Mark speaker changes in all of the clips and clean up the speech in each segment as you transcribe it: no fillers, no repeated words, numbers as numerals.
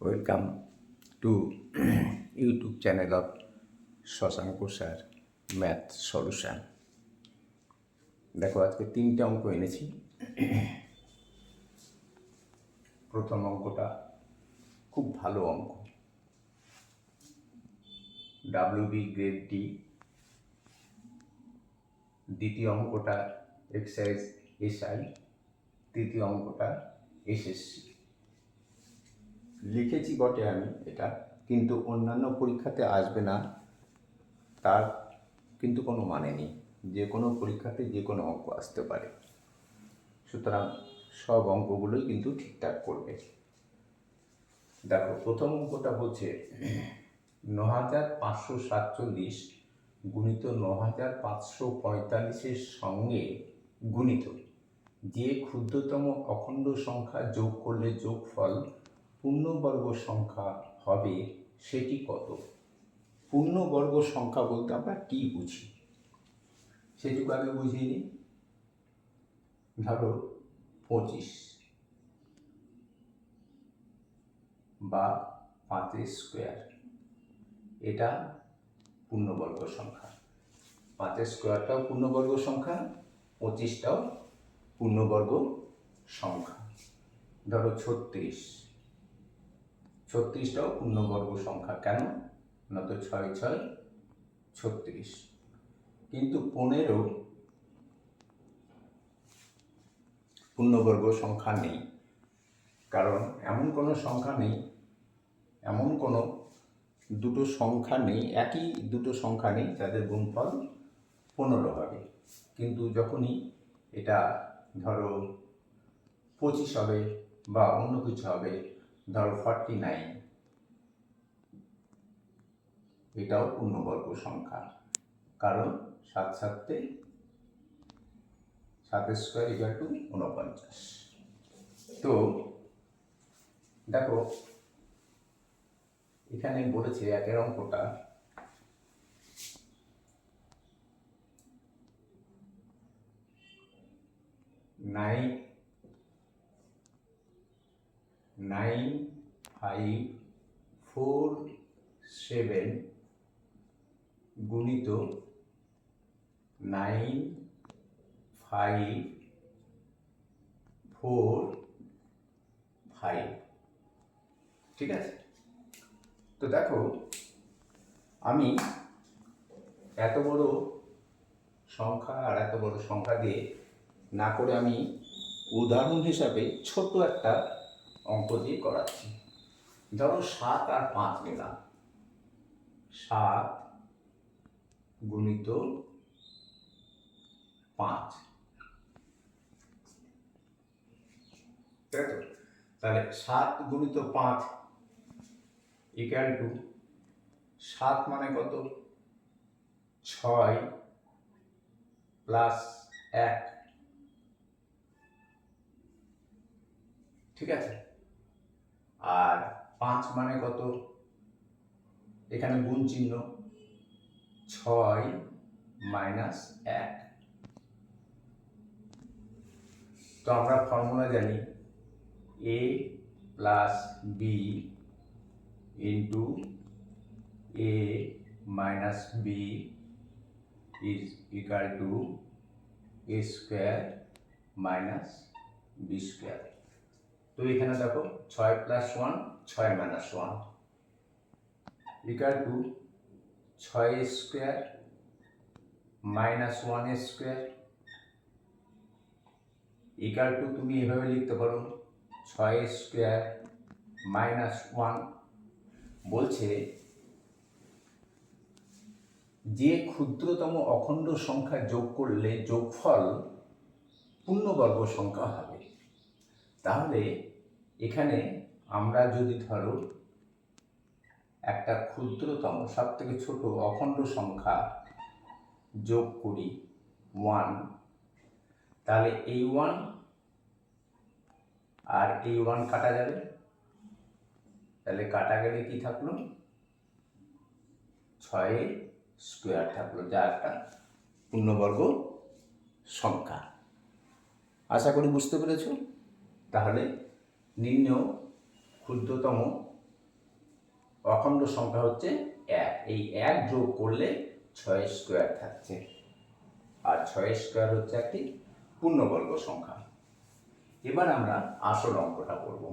Speaker 1: Welcome to YouTube channel of Shashank sir math solution. দেখো, আজকে 3টে অঙ্ক এনেছি। প্রথম অঙ্কটা খুব ভালো অঙ্ক, WB গ্রেড ডি। দ্বিতীয় অঙ্কটা এক্সারসাইজ SI। তৃতীয় অঙ্কটা SSC। লিখেছি বটে আমি এটা, কিন্তু অন্যান্য পরীক্ষাতে আসবে না তার কিন্তু কোনো মানে নেই। যে কোনো পরীক্ষাতে যে কোনো অঙ্ক আসতে পারে, সুতরাং সব অঙ্কগুলোই কিন্তু ঠিকঠাক করবে। দেখো, প্রথম অঙ্কটা হচ্ছে ৯৫৪৭ গুণিত ৯৫৪৫-এর সঙ্গে গুণিত যে ক্ষুদ্রতম অখণ্ড সংখ্যা যোগ করলে যোগফল পূর্ণবর্গ সংখ্যা হবে সেটি কত? পূর্ণবর্গ সংখ্যা বলতে আমরা কী বুঝি সেটুকু আগে বুঝিয়ে নিই। ধরো 25 বা 5 স্কোয়ার, এটা পূর্ণবর্গ সংখ্যা। 5 স্কোয়ারটাও পূর্ণবর্গ সংখ্যা, 25টাও পূর্ণবর্গ সংখ্যা। ধরো 36টাও পূর্ণবর্গ সংখ্যা। কেন না, তো 6 6 36। কিন্তু 15 পূর্ণবর্গ সংখ্যা নেই, কারণ এমন কোনো সংখ্যা নেই, এমন কোনো দুটো সংখ্যা নেই, একই দুটো সংখ্যা নেই যাদের গুণফল 15 হবে। কিন্তু যখনই এটা ধরো 25 হবে বা অন্য কিছু হবে, ধরো 49, এটাও পূর্ণবর্গ সংখ্যা, কারণ 7 স্কোয়ার ইকুয়াল টু 49। তো দেখো, এখানে বলেছে একের অঙ্কটা নাইন 547 গুণিত 9545। ঠিক আছে? তো দেখো, আমি এত বড় সংখ্যা আর এত বড় সংখ্যা দিয়ে না করে আমি উদাহরণ হিসাবে ছোট একটা অঙ্ক দিয়ে করাচ্ছি। ধরো 7 আর 5 নিলাম। 7 গুণিত 5, তাই তো? তাহলে 7 গুণিত 5 ইকুয়াল টু 7 মানে কত? 6 প্লাস 1। ঠিক আছে? আর 5 মানে কত? এখানে গুণ চিহ্ন, 6 মাইনাস 1। তো আমরা ফর্মুলা জানি, a plus B into a minus b is equal to a square minus B square. তো এখানে দেখো 6 plus 1, 6 minus 1 equal to 6 square minus 1 square equal to, তুমি এভাবে লিখতে পারো 6 স্কোয়ার মাইনাস 1। বলছে যে ক্ষুদ্রতম অখণ্ড সংখ্যা যোগ করলে যোগফল পূর্ণবর্গ সংখ্যা হবে। তাহলে এখানে আমরা যদি ধরো একটা ক্ষুদ্রতম সব থেকে ছোট অখণ্ড সংখ্যা যোগ করি 1, তাহলে এই 1 আর এই 1 কাটা যাবে। তাহলে কাটা গেলে কি থাকলো? 6 স্কোয়ার থাকলো, যা একটা পূর্ণবর্গ সংখ্যা। আশা করি বুঝতে পেরেছ। তাহলে নিম্ন ক্ষুদ্রতম অখণ্ড সংখ্যা হচ্ছে 1। এই 1 যোগ করলে 6 স্কোয়ার থাকছে, আর 6 স্কোয়ার হচ্ছে একটি পূর্ণবর্গ সংখ্যা। এবার আমরা আসল অঙ্কটা করব।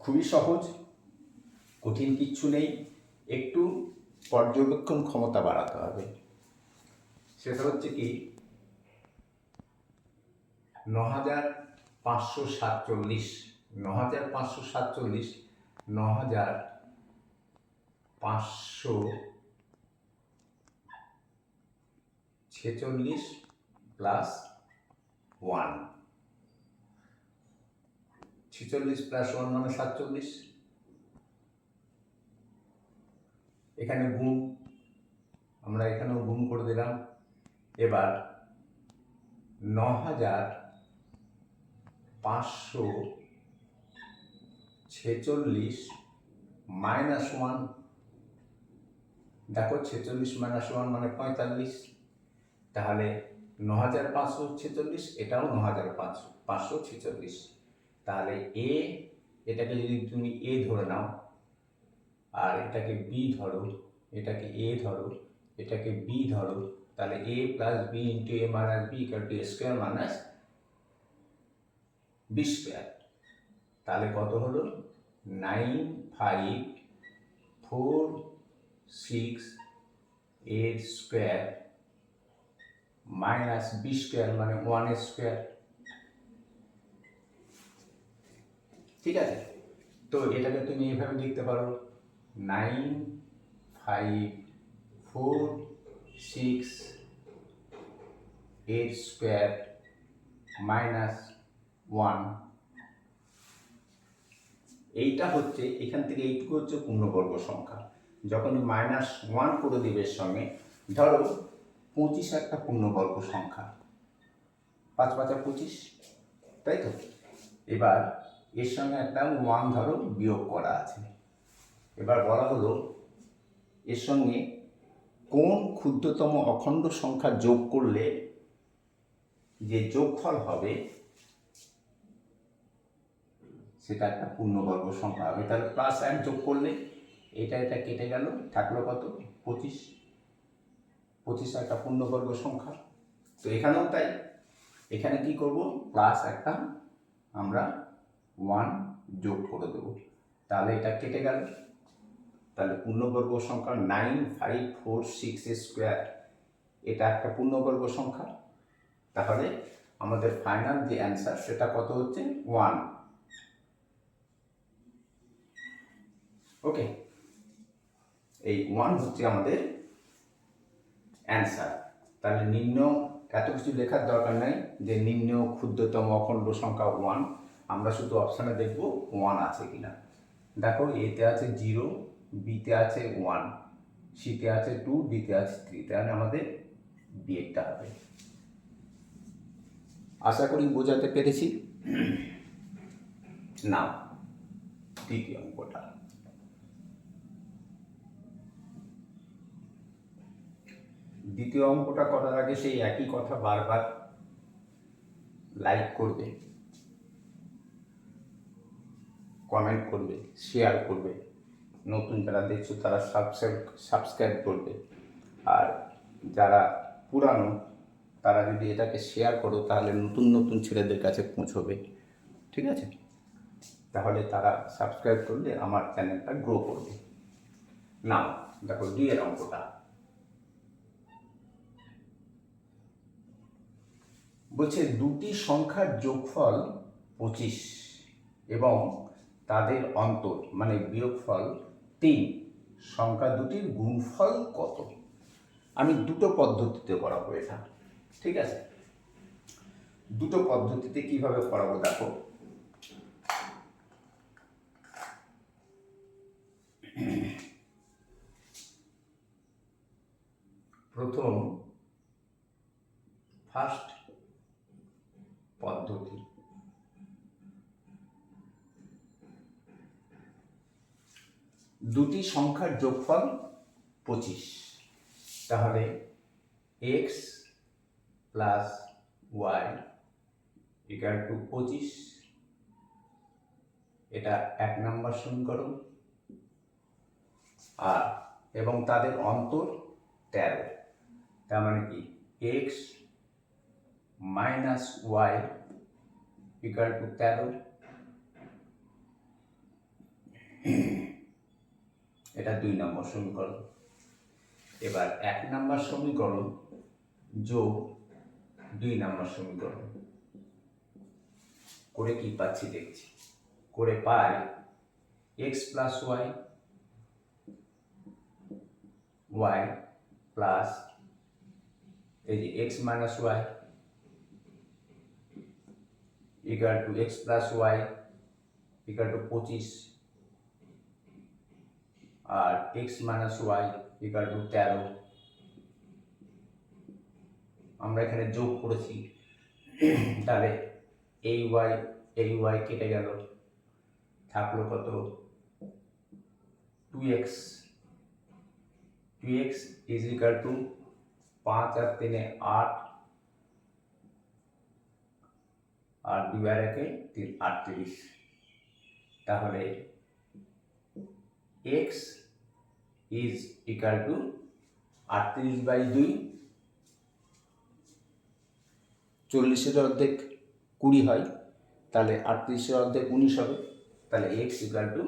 Speaker 1: খুবই সহজ, কঠিন কিচ্ছু নেই, একটু পর্যবেক্ষণ ক্ষমতা বাড়াতে হবে। সেটা হচ্ছে কি 9547, 9547, 9546 প্লাস 1, 46 প্লাস 1 মানে 47। এখানে গুণ, আমরা এখানেও গুণ করে দিলাম। এবার 9546 মাইনাস 1, দেখো 46 মাইনাস 1 মানে 45, তাহলে 9546, এটাও 9546। তাহলে এ, এটাকে যদি তুমি এ ধরে নাও, আর এটাকে বি ধরো, এটাকে এ ধরো, এটাকে বি ধরো, তাহলে A plus B into A minus B equal to A square minus B square. তাহলে কত হলো 9546 স্কোয়ার মাইনাস বি স্কোয়ার মানে 1 স্কোয়ার। ঠিক আছে, তো এটাকে তুমি এইভাবে লিখতে পারো 9546 স্কোয়ার মাইনাস 1। এইটা হচ্ছে, এখান থেকে এইটুকু হচ্ছে পূর্ণবর্গ সংখ্যা। যখন -1 করে দিবে এর সঙ্গে, ধরো 25 একটা পূর্ণবর্গ সংখ্যা, 5 5 25, তাই তো? এবার এর সঙ্গে একটা 1 ধরো বিয়োগ করা আছে। এবার বলা হলো এর সঙ্গে কোন ক্ষুদ্রতম অখণ্ড সংখ্যা যোগ করলে যে যোগফল হবে সেটা একটা পূর্ণবর্গ সংখ্যা হবে। তাহলে প্লাস 1 যোগ করলে এটা কেটে গেল, থাকলো কত 25। 25 একটা পূর্ণবর্গ সংখ্যা। তো এখানেও তাই, এখানে কি করব, প্লাস একটা আমরা 1 যোগ করে দেব, তাহলে এটা কেটে গেল। তাহলে পূর্ণবর্গ সংখ্যা 9546 স্কোয়ার, এটা একটা পূর্ণবর্গ সংখ্যা। তাহলে আমাদের ফাইনাল যে অ্যান্সার সেটা কত হচ্ছে 1। ওকে, এই 1 হচ্ছে আমাদের অ্যান্সার। তাহলে নিম্ন, এত কিছু লেখার দরকার নাই যে নিম্ন ক্ষুদ্রতম অখণ্ড সংখ্যা 1, আমরা শুধু অপশানে দেখব 1 আছে কিনা। দেখো এতে আছে 0, বিতে আছে 1, সিতে আছে 2, ডিতে আছে 3, তাহলে আমাদের বিয়েটা হবে। আশা করি বোঝাতে পেরেছি। না, দ্বিতীয় অঙ্কটা। দ্বিতীয় অঙ্কটা করার আগে সেই একই কথা বারবার, লাইক করবে, কমেন্ট করবে, শেয়ার করবে, নতুন যারা দেখছো তারা সাবস্ক্রাইব করবে, আর যারা পুরানো তারা যদি এটাকে শেয়ার করো তাহলে নতুন নতুন ছেলেদের কাছে পৌঁছবে। ঠিক আছে, তাহলে তারা সাবস্ক্রাইব করলে আমার চ্যানেলটা গ্রো করবে। না, দেখো দুইয়ের অঙ্কটা বলছে দুটি সংখ্যার যোগফল 25 এবং তাদের অন্তর মানে বিয়োগফল 3, সংখ্যা দুটির গুণফল কত? আমি দুটো পদ্ধতিতে করাবো এটা। ঠিক আছে, দুটো পদ্ধতিতে কিভাবে করাবো দেখো। প্রথম ফার্স্ট পদ্ধতি, দুটি সংখ্যার যোগফল 25, তাহলে x plus y equal to 25, এটা 1 নম্বর সমীকরণ, আর এবং তাদের অন্তর 13, তার মানে কি x minus y equal to 13, এটা 2 নম্বর সমীকরণ। এবার 1 নম্বর সমীকরণ যোগ 2 নম্বর সমীকরণ করে কি পাচ্ছি দেখছি, করে পাই x plus y, y plus এই যে x minus y equal to x plus y equal to 25, আর x minus y equal to 13। আমরা এখানে যোগ করেছি, তাহলে এই ওয়াই কেটে গেল, থাকলো কত 2x, 2x is equal two 5 আর 3 8, আর 2 আর 1 38, তাহলে x ইজ ইকুয়াল টু 38/2, 40-এর অর্ধেক 20 হয়, তাহলে 38-এর অর্ধেক 19 হবে, তাহলে x equal to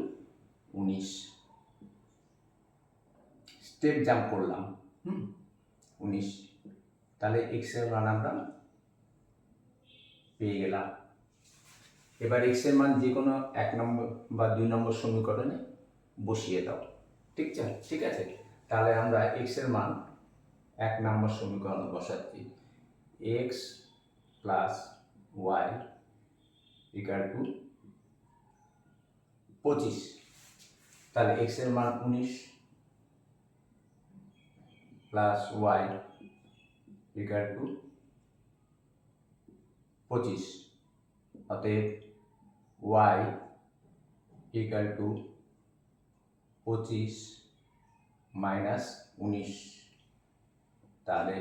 Speaker 1: 19। Step jump করলাম 19, তাহলে x এর মান আমরা পেয়ে গেলাম। এবার x এর মান যে কোনো 1 নম্বর বা 2 নম্বর সমীকরণে বসিয়ে দাও, ঠিক আছে। তাহলে আমরা x এর মান 1 নম্বর সমীকরণে বসাচ্ছি, x plus y equal to 25, তাহলে x এর মান 19 প্লাস ওয়াই ইকুয়াল টু 25, অতএব y ইকুয়াল টু 25 মাইনাস 19, তাহলে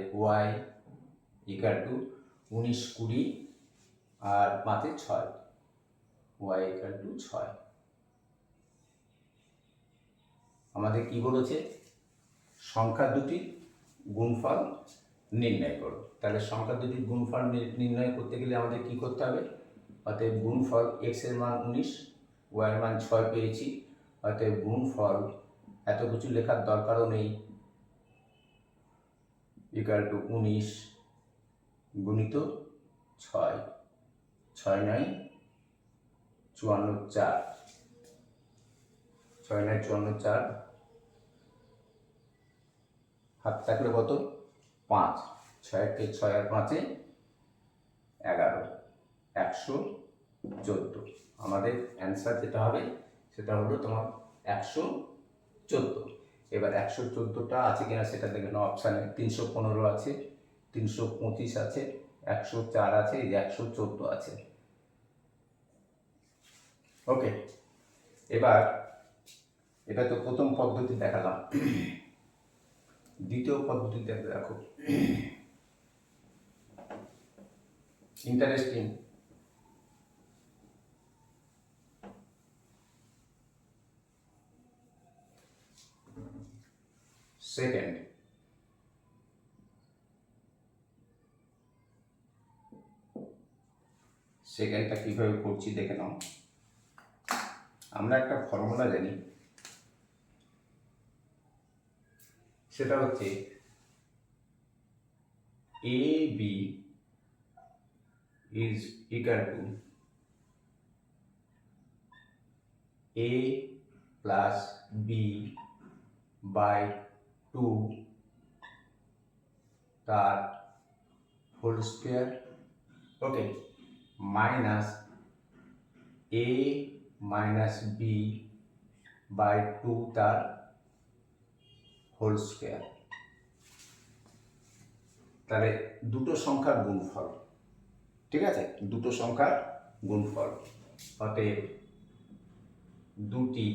Speaker 1: y ইকুয়াল টু 19 20 আর 5 এ 6, y ইকুয়াল টু 6। আমাদের কি বলেছে, সংখ্যা দুটির গুণফল নির্ণয় করো। তাহলে সংখ্যা দুটির গুণফল নির্ণয় করতে গেলে আমাদের কি করতে হবে, অতএব গুণফল x এর মান 19, y এর মান 6 পেয়েছি, অতএব গুণফল এত কিছু লেখার দরকারও নেই, ইকুয়াল টু 19 গুণিত 6, 6 9 54, 6 9 54, হাত থাকলে কত 5, 6 আর 5 এ 11, 114। আমাদের অ্যান্সার যেটা হবে সেটা হলো তোমার 114। এবার 114টা আছে কিনা সেটা দেখে নাও, অপশানে 315 আছে, 325 আছে, 104 আছে, এই যে 114 আছে। ওকে, এবার এটা তো প্রথম পদ্ধতি দেখালাম, দ্বিতীয় পদ্ধতিতে দেখো, ইন্টারেস্টিং। সেকেন্ডটা কিভাবে করছি দেখে নাও। আমরা একটা ফর্মুলা জানি, সেটা হচ্ছে AB is equal to A plus B by 2 তার whole square, okay, minus A minus B by 2 তার হোল স্কোয়ার। তাহলে দুটো সংখ্যার গুণফল, ঠিক আছে, দুটো সংখ্যার গুণফল, অতএব দুটি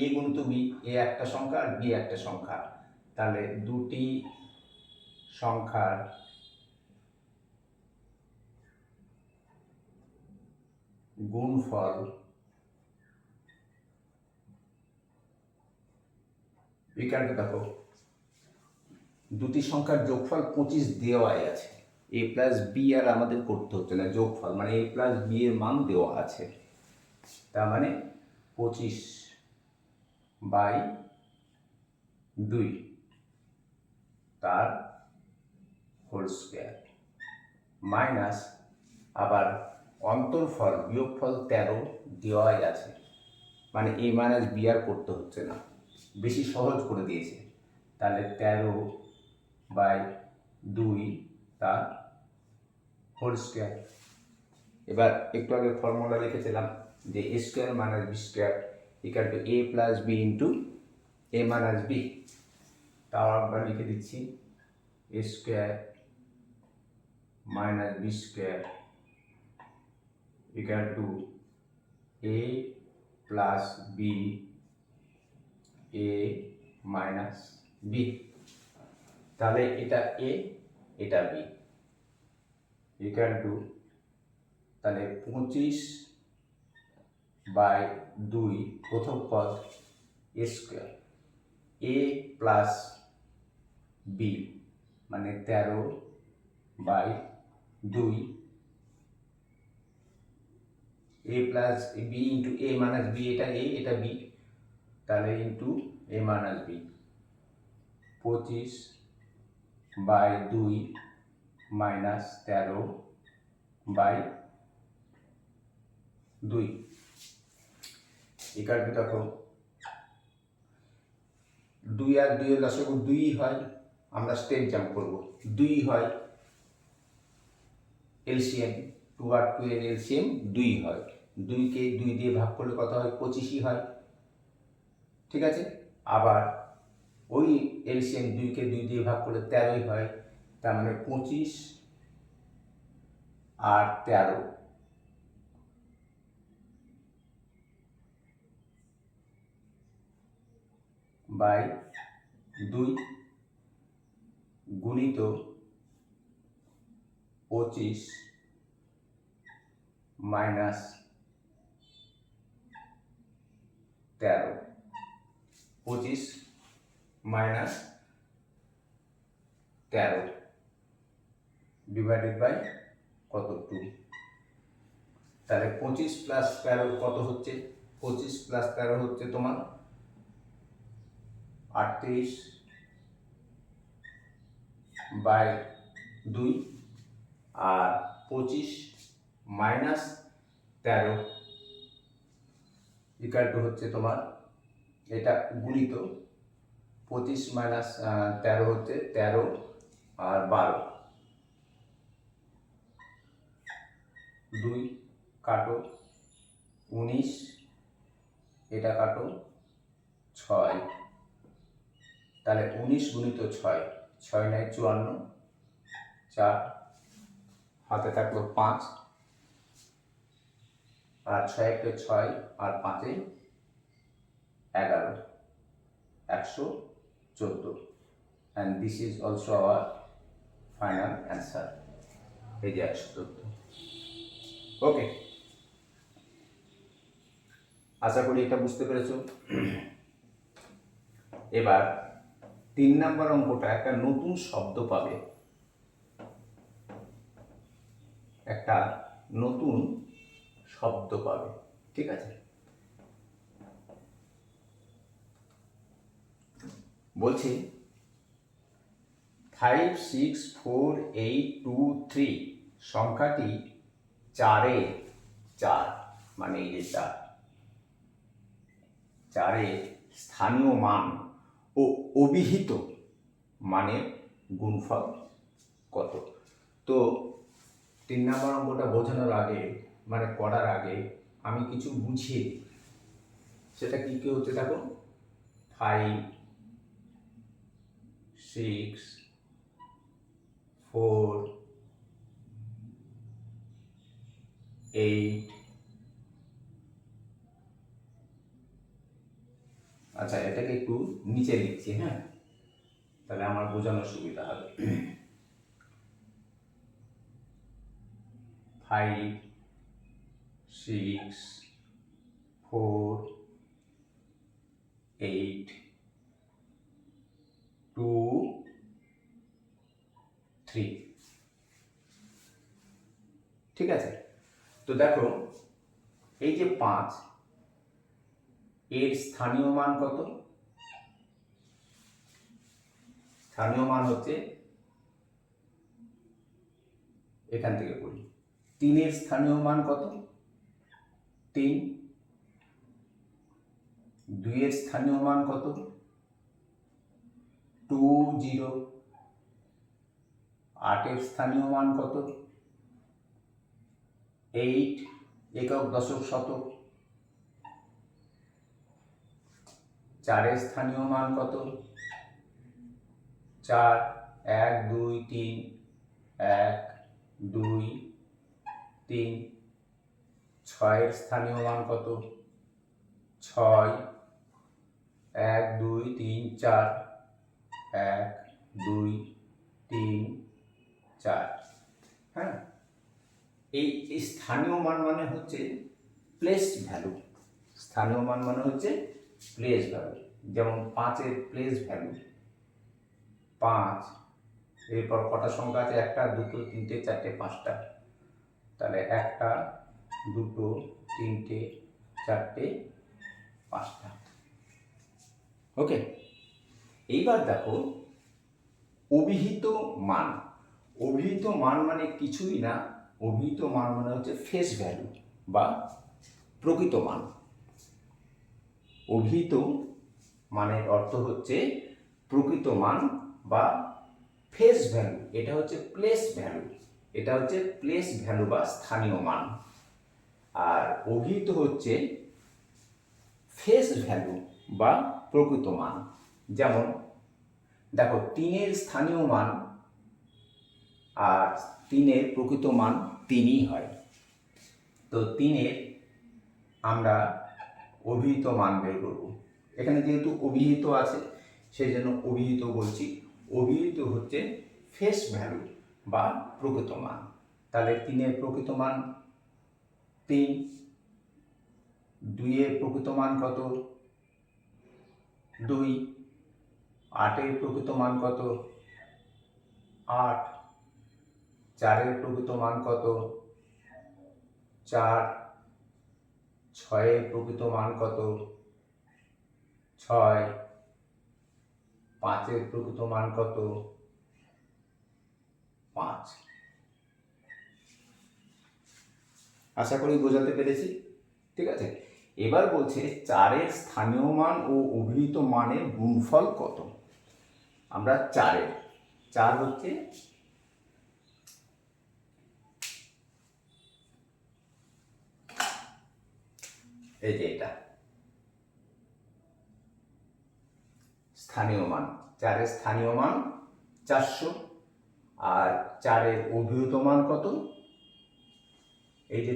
Speaker 1: এ গুণিত বি, এ একটা সংখ্যা আর বি একটা সংখ্যা, তাহলে দুটি সংখ্যার গুণফল এখানে দেখো দুটি সংখ্যার যোগফল 25 দেওয়াই আছে, a প্লাস বি আর আমাদের করতে হচ্ছে না, যোগফল মানে a প্লাস বি এর মান দেওয়া আছে, তার মানে 25/2 তার হোল স্কোয়ার মাইনাস আবার অন্তর্ফল বিয়োগফল 13 দেওয়াই আছে, মানে a মাইনাস বি আর করতে হচ্ছে না, বেশি সহজ করে দিয়েছে। তাহলে 13/2 তার হোল স্কোয়ার। এবার একটু আগে ফর্মুলা লিখেছিলাম যে a square minus B square equal to a plus B into a minus b. তাও আমরা লিখে দিচ্ছি a square minus B square equal to a plus b a minus b. তাহলে এটা a এটা b ইকুয়াল টু, তাহলে 25/2 প্রথম পদ a square a plus b মানে 13/2 a plus B into a minus b, এটা a এটা b, তাহলে into a minus b 25/2 minus 13/2 equal to দেখো 2 আর 2 এর লসাগু 2 হয়, আমরা স্টেপ জাম্প করব, 2 হয় এলসিএম, 2 আর 2 এর এলসিএম 2 হয়, 2 কে 2 দিয়ে ভাগ করলে কত হয় 25 হয়, ঠিক আছে। আবার ওই এলসিএম 2 কে 2 দিয়ে ভাগ করলে 13 হয়, তার মানে 25 আর 13/2 গুণিত 25 মাইনাস 13, 25 মাইনাস 13 ডিভাইডেড বাই কত 2। তাহলে 25 প্লাস 13 কত হচ্ছে, 25 প্লাস 13 হচ্ছে তোমার 38/2 আর 25 মাইনাস 13 ইকুয়াল টু হচ্ছে তোমার এটা গুণিত 25 মাইনাস 13 হচ্ছে 13 আর 12, 2 কাটো 19, এটা কাটো 6, তাহলে 19 গুণিত 6, 6 9 54, 4 হাতে থাকলো 5 আর 6 1 6 আর 5 11, 114, and this is also our final answer, এই যে 114। ওকে, আশা করি এটা বুঝতে পেরেছো। এবার 3 নম্বর অঙ্কটা একটা নতুন শব্দ পাবে, একটা নতুন শব্দ পাবে, ঠিক আছে। বলছি 5 6 4 8 2 3 সংখ্যাটি 4-এ 4, মানে এই যে 4-এ স্থানীয় মান ও অভিহিত মানের গুণফল কত। তো 3 নম্বর অঙ্কটা বোঝানোর আগে মানে করার আগে আমি কিছু বুঝিয়ে দিই, সেটা কি কি হচ্ছে দেখো। 5 6 4 8, আচ্ছা এটাকে একটু নিচে লিখছি, হ্যাঁ, তাহলে আমার বোঝানোর সুবিধা হবে। 5 6 4 8 2 3। ঠিক আছে, তো দেখো এই যে 5 এর স্থানীয় মান কত? স্থানীয় মান হচ্ছে এখান থেকে বলি 3 এর স্থানীয় মান কত? 3। 2 এর স্থানীয় মান কত? 2 0। 8 এর স্থানীয় মান কত? 8 একক দশক শতক। 4 এর স্থানীয় মান কত? 4 1 2 3 1 2 3। 6 এর স্থানীয় মান কত? 6 1 2 3 4 1 2 3 4। হ্যাঁ, এই স্থানীয় মান মানে হচ্ছে প্লেসড ভ্যালু। স্থানীয় মান মানে হচ্ছে প্লেস ভ্যালু। যেমন 5 এর প্লেস ভ্যালু 5। এরপর কটা সংখ্যা আছে? 1টা 2টো 3টে 4টে 5টা। তাহলে 1টা 2টো 3টে 4টে 5টা। ওকে, এইবার দেখো অভিহিত মান। অভিহিত মান মানে কিছুই না, অভিহিত মান মানে হচ্ছে ফেস ভ্যালু বা প্রকৃত মান। অভিহিত মানের অর্থ হচ্ছে প্রকৃত মান বা ফেস ভ্যালু। এটা হচ্ছে প্লেস ভ্যালু, এটা হচ্ছে প্লেস ভ্যালু বা স্থানীয় মান। আর অভিহিত হচ্ছে ফেস ভ্যালু বা প্রকৃত মান। যেমন দেখো 3 এর স্থানীয় মান আর 3 এর প্রকৃত মান 3ই হয়। তো 3 এর আমরা অভিহিত মান বের করব। এখানে যেহেতু অভিহিত আছে সেই জন্য অভিহিত বলছি। অভিহিত হচ্ছে ফেস ভ্যালু বা প্রকৃত মান। তাহলে 3 এর প্রকৃত মান 3। 2 এর প্রকৃত মান কত? 2। 8 এর প্রকৃত মান কত? 8। 4 এর প্রকৃত মান কত? 4। 6 এর প্রকৃত মান কত? 6। 5 এর প্রকৃত মান কত? 5। আশা করি বোঝাতে পেরেছি। ঠিক আছে, এবার বলছে 4 এর স্থানীয় মান ও অভিহিত মানের গুণফল কত? আমরা 4 হচ্ছে এই যে এটা স্থানীয় মান। 4 এর স্থানীয় মান 400 আর 4 এর অভিহিত মান কত? এই যে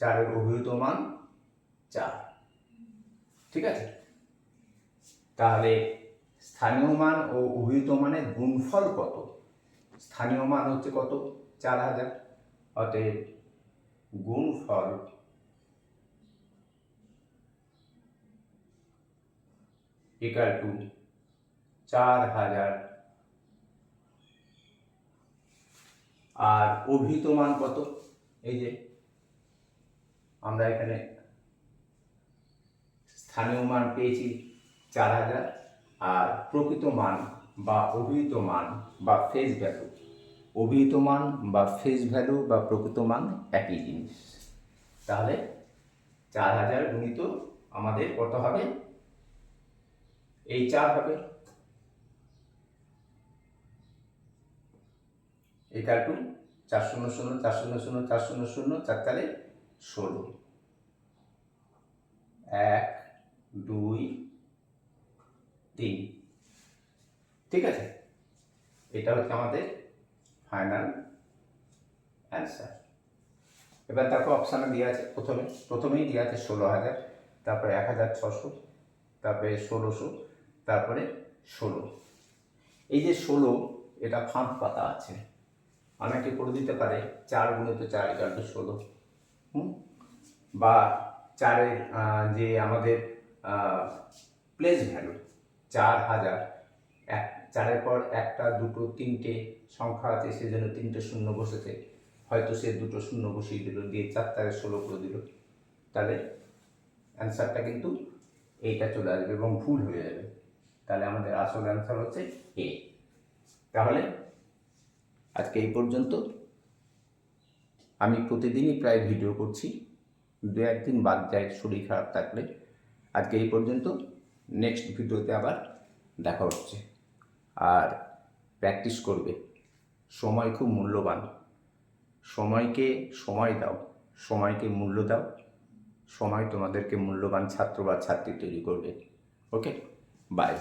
Speaker 1: 4 এর অভিহিত মান 4। ঠিক আছে, তাহলে স্থানীয় মান ও অভিহিত মানের গুণফল কত? স্থানীয় মান হচ্ছে কত? 4000। অতএব গুণফল ইকুয়াল টু 4000। আর অভিহিত মান কত? এই যে আমরা এখানে স্থানীয় মান পেয়েছি 4000 আর প্রকৃত মান বা অভিহিত মান বা ফেস ভ্যালু। অভিহিত মান বা ফেস ভ্যালু বা প্রকৃত মান একই জিনিস। তাহলে 4000 গুণিত আমাদের কত হবে? এই 4 হবে। Equal to 4 0 0 4 0 0 4 0 0 4 4 16। 1 2 3। ঠিক আছে, এটা হচ্ছে আমাদের ফাইনাল অ্যান্সার। এবার দেখো অপশানে দেওয়া আছে, প্রথমেই দেওয়া আছে 16000, তারপরে 1600, তারপরে 1600, তারপরে 16। এই যে 16 এটা ফাঁক পাতা আছে। অনেকে করে দিতে পারে 4 গুণিত 4 ইকুয়াল টু 16। বা 4-এর যে আমাদের প্লেস ভ্যালু 4000 চারের পর একটা, দুটো, তিনটে সংখ্যা আছে, সেজন্য তিনটে শূন্য বসেছে, হয়তো সে দুটো শূন্য বসিয়ে দিল, দিয়ে 4 তারে 16 করে দিল, তাহলে অ্যান্সারটা কিন্তু এইটা চলে আসবে এবং ভুল হয়ে যাবে। তাহলে আমাদের আসল অ্যান্সার হচ্ছে এ। তাহলে আজকে এই পর্যন্ত। আমি প্রতিদিনই প্রায় ভিডিও করছি, 2-1 দিন বাদ যায় শরীর খারাপ থাকলে। আজকে এই পর্যন্ত, নেক্সট ভিডিওতে আবার দেখা হচ্ছে। আর প্র্যাকটিস করবে, সময় খুব মূল্যবান, সময়কে সময় দাও, সময়কে মূল্য দাও, সময় তোমাদেরকে মূল্যবান ছাত্র বা ছাত্রী তৈরি করবে। ওকে, বাই।